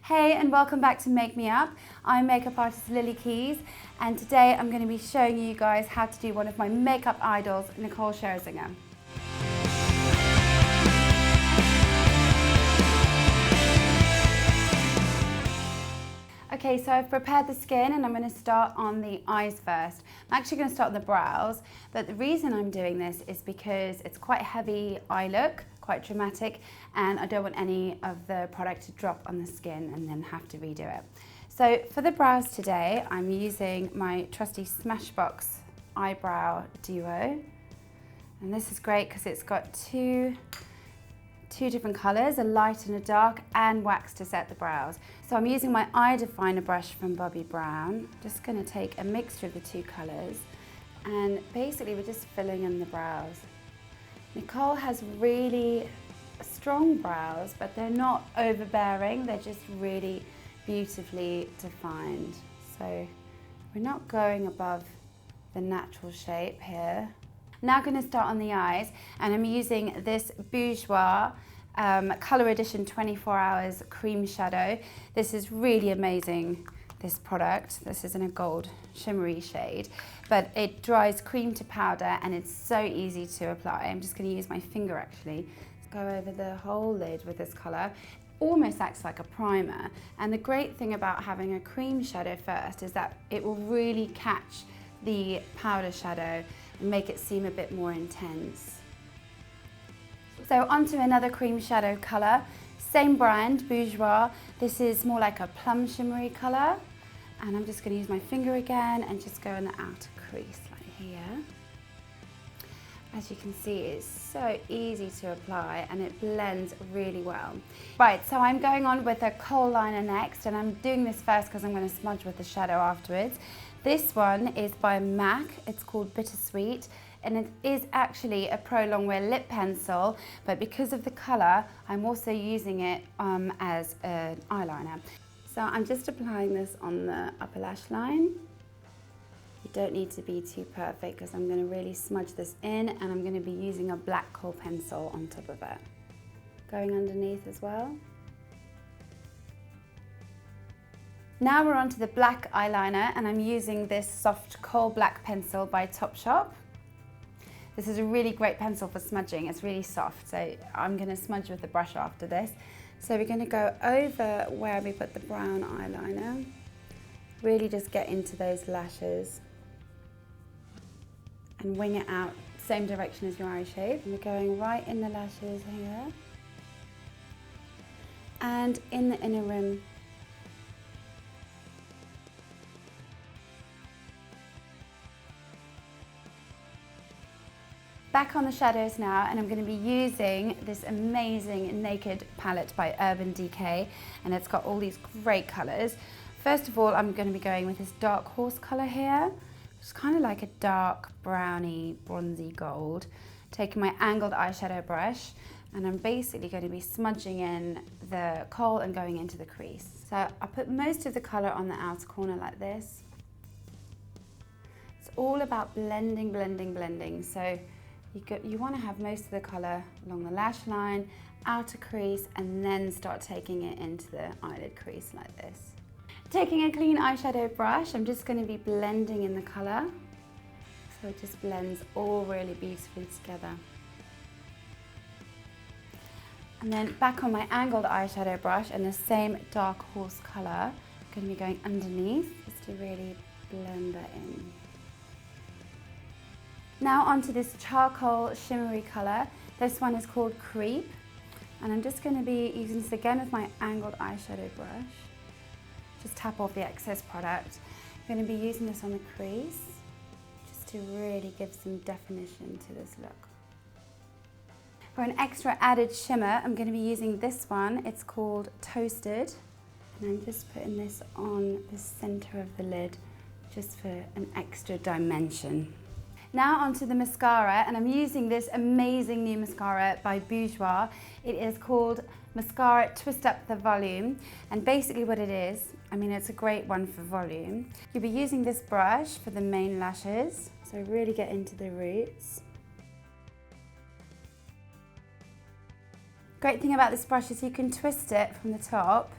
Hey and welcome back to Make Me Up. I'm makeup artist Lilly Keys and today I'm going to be showing you guys how to do one of my makeup idols, Nicole Scherzinger. Okay, so I've prepared the skin and I'm going to start on the eyes first. I'm actually going to start on the brows, but the reason I'm doing this is because it's quite a heavy eye look, quite dramatic, and I don't want any of the product to drop on the skin and then have to redo it. So for the brows today, I'm using my trusty Smashbox eyebrow duo. And this is great because it's got two different colours, a light and a dark, and wax to set the brows. So I'm using my eye definer brush from Bobbi Brown. Just going to take a mixture of the two colours and basically we're just filling in the brows. Nicole has really strong brows, but they're not overbearing, they're just really beautifully defined. So we're not going above the natural shape here. Now I'm going to start on the eyes, and I'm using this Bourjois Colour Edition 24 Hours Cream Shadow. This is really amazing, this product. This is in a gold shimmery shade, but it dries cream to powder and it's so easy to apply. I'm just going to use my finger actually to go over the whole lid with this colour. Almost acts like a primer, and the great thing about having a cream shadow first is that it will really catch the powder shadow and make it seem a bit more intense. So onto another cream shadow colour, same brand, Bourjois. This is more like a plum shimmery colour, and I'm just going to use my finger again and just go in the outer crease like here. As you can see, it's so easy to apply and it blends really well. Right, so I'm going on with a Kohl liner next, and I'm doing this first because I'm going to smudge with the shadow afterwards. This one is by MAC, it's called Bittersweet, and it is actually a Pro Longwear lip pencil, but because of the colour, I'm also using it as an eyeliner. So I'm just applying this on the upper lash line. You don't need to be too perfect because I'm going to really smudge this in, and I'm going to be using a black Kohl pencil on top of it. Going underneath as well. Now we're on to the black eyeliner, and I'm using this soft Kohl black pencil by Topshop. This is a really great pencil for smudging, it's really soft, so I'm going to smudge with the brush after this. So we're going to go over where we put the brown eyeliner, really just get into those lashes and wing it out, same direction as your eye shape. And we're going right in the lashes here and in the inner rim. Back on the shadows now, and I'm going to be using this amazing Naked palette by Urban Decay, and it's got all these great colours. First of all, I'm going to be going with this dark horse colour here, which is kind of like a dark browny bronzy gold. Taking my angled eyeshadow brush, and I'm basically going to be smudging in the Kohl and going into the crease. So I put most of the colour on the outer corner like this. It's all about blending, blending, blending. So you want to have most of the colour along the lash line, outer crease, and then start taking it into the eyelid crease like this. Taking a clean eyeshadow brush, I'm just going to be blending in the colour, so it just blends all really beautifully together. And then back on my angled eyeshadow brush and the same dark horse colour, I'm going to be going underneath just to really blend that in. Now onto this charcoal shimmery colour. This one is called Creep, and I'm just going to be using this again with my angled eyeshadow brush. Just tap off the excess product. I'm going to be using this on the crease just to really give some definition to this look. For an extra added shimmer, I'm going to be using this one. It's called Toasted, and I'm just putting this on the centre of the lid just for an extra dimension. Now onto the mascara, and I'm using this amazing new mascara by Bourjois. It is called Mascara Twist Up the Volume, and basically what it is, I mean, it's a great one for volume. You'll be using this brush for the main lashes, so really get into the roots. Great thing about this brush is you can twist it from the top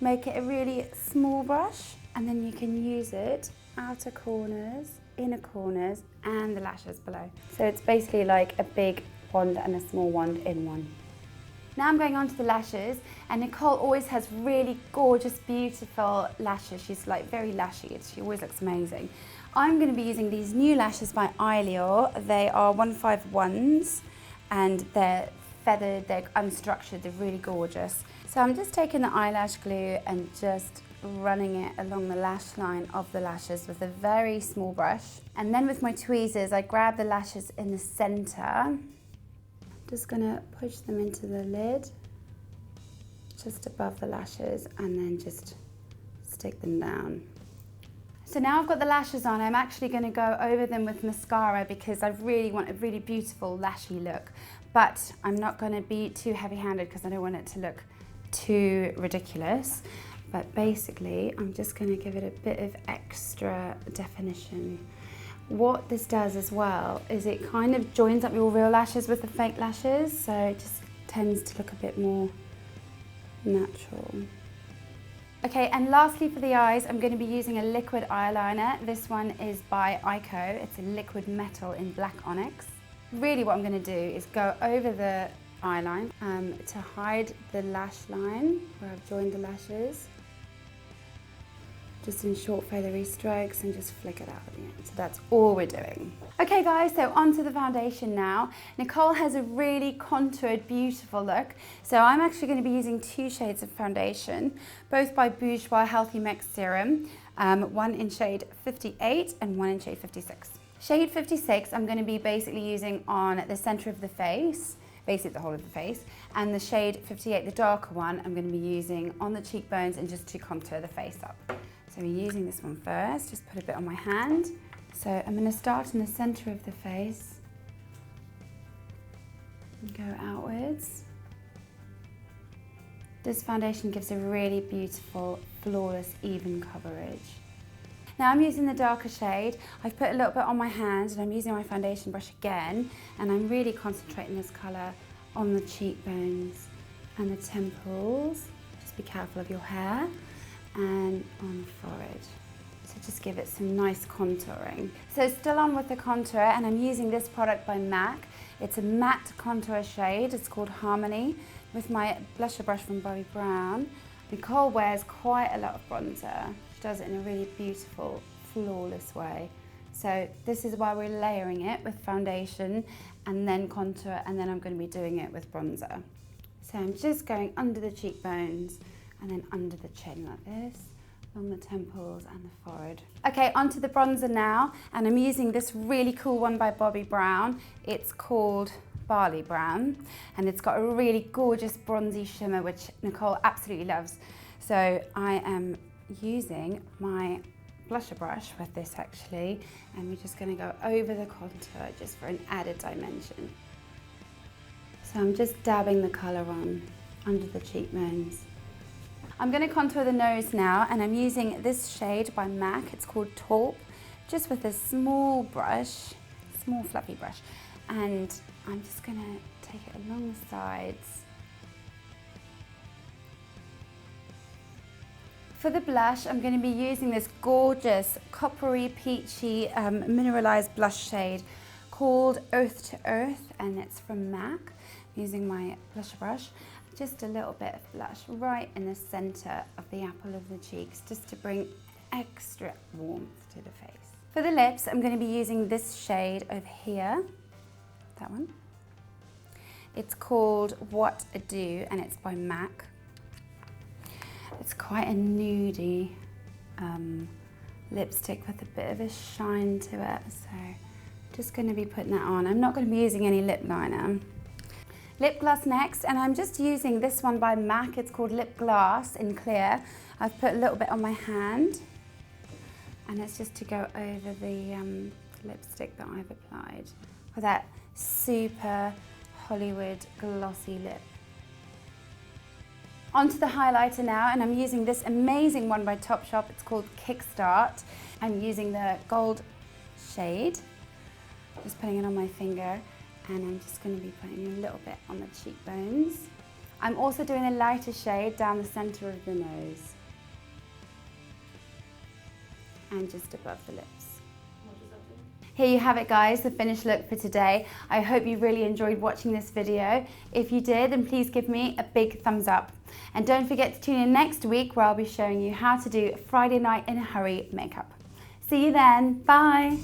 make it a really small brush, and then you can use it outer corners, inner corners, and the lashes below. So it's basically like a big wand and a small wand in one. Now I'm going on to the lashes, and Nicole always has really gorgeous, beautiful lashes. She's like very lashy, she always looks amazing. I'm going to be using these new lashes by Eyelure. They are 151s, and they're feathered, they're unstructured, they're really gorgeous. So I'm just taking the eyelash glue and just running it along the lash line of the lashes with a very small brush. And then with my tweezers, I grab the lashes in the center. Just gonna push them into the lid, just above the lashes, and then just stick them down. So now I've got the lashes on, I'm actually gonna go over them with mascara because I really want a really beautiful lashy look. But I'm not gonna be too heavy-handed because I don't want it to look too ridiculous. But basically, I'm just gonna give it a bit of extra definition. What this does as well is it kind of joins up your real lashes with the fake lashes, so it just tends to look a bit more natural. Okay, and lastly for the eyes, I'm going to be using a liquid eyeliner. This one is by Eyeko. It's a liquid metal in black onyx. Really what I'm going to do is go over the eyeline to hide the lash line where I've joined the lashes. Just in short feathery strokes and just flick it out at the end. So that's all we're doing. Okay guys, so onto the foundation now. Nicole has a really contoured, beautiful look. So I'm actually going to be using 2 shades of foundation, both by Bourjois Healthy Mix Serum, one in shade 58 and one in shade 56. Shade 56 I'm going to be basically using on the center of the face, basically the whole of the face, and the shade 58, the darker one, I'm going to be using on the cheekbones and just to contour the face up. So we're using this one first, just put a bit on my hand. So I'm going to start in the center of the face and go outwards. This foundation gives a really beautiful, flawless, even coverage. Now I'm using the darker shade. I've put a little bit on my hand and I'm using my foundation brush again, and I'm really concentrating this colour on the cheekbones and the temples. Just be careful of your hair. And on the forehead. So just give it some nice contouring. So still on with the contour, and I'm using this product by MAC. It's a matte contour shade, it's called Harmony, with my blusher brush from Bobbi Brown. Nicole wears quite a lot of bronzer. She does it in a really beautiful, flawless way. So this is why we're layering it with foundation and then contour, and then I'm going to be doing it with bronzer. So I'm just going under the cheekbones and then under the chin like this, along the temples and the forehead. Okay, onto the bronzer now, and I'm using this really cool one by Bobbi Brown. It's called Barley Brown, and it's got a really gorgeous bronzy shimmer, which Nicole absolutely loves. So I am using my blusher brush with this actually, and we're just going to go over the contour just for an added dimension. So I'm just dabbing the colour on under the cheekbones. I'm going to contour the nose now, and I'm using this shade by MAC. It's called Taupe, just with a small brush, small fluffy brush, and I'm just going to take it along the sides. For the blush, I'm going to be using this gorgeous coppery peachy mineralized blush shade called Earth to Earth, and it's from MAC. I'm using my blusher brush. Just a little bit of blush right in the center of the apple of the cheeks, just to bring extra warmth to the face. For the lips, I'm going to be using this shade over here, that one. It's called What a Do, and it's by MAC. It's quite a nudie lipstick with a bit of a shine to it, so just going to be putting that on. I'm not going to be using any lip liner. Lip gloss next, and I'm just using this one by MAC. It's called Lipglass in clear. I've put a little bit on my hand, and it's just to go over the lipstick that I've applied for that super Hollywood glossy lip. Onto the highlighter now, and I'm using this amazing one by Topshop. It's called Kickstart. I'm using the gold shade, just putting it on my finger. And I'm just going to be putting a little bit on the cheekbones. I'm also doing a lighter shade down the center of the nose and just above the lips. Here you have it guys, the finished look for today. I hope you really enjoyed watching this video. If you did, then please give me a big thumbs up. And don't forget to tune in next week where I'll be showing you how to do Friday night in a hurry makeup. See you then, bye.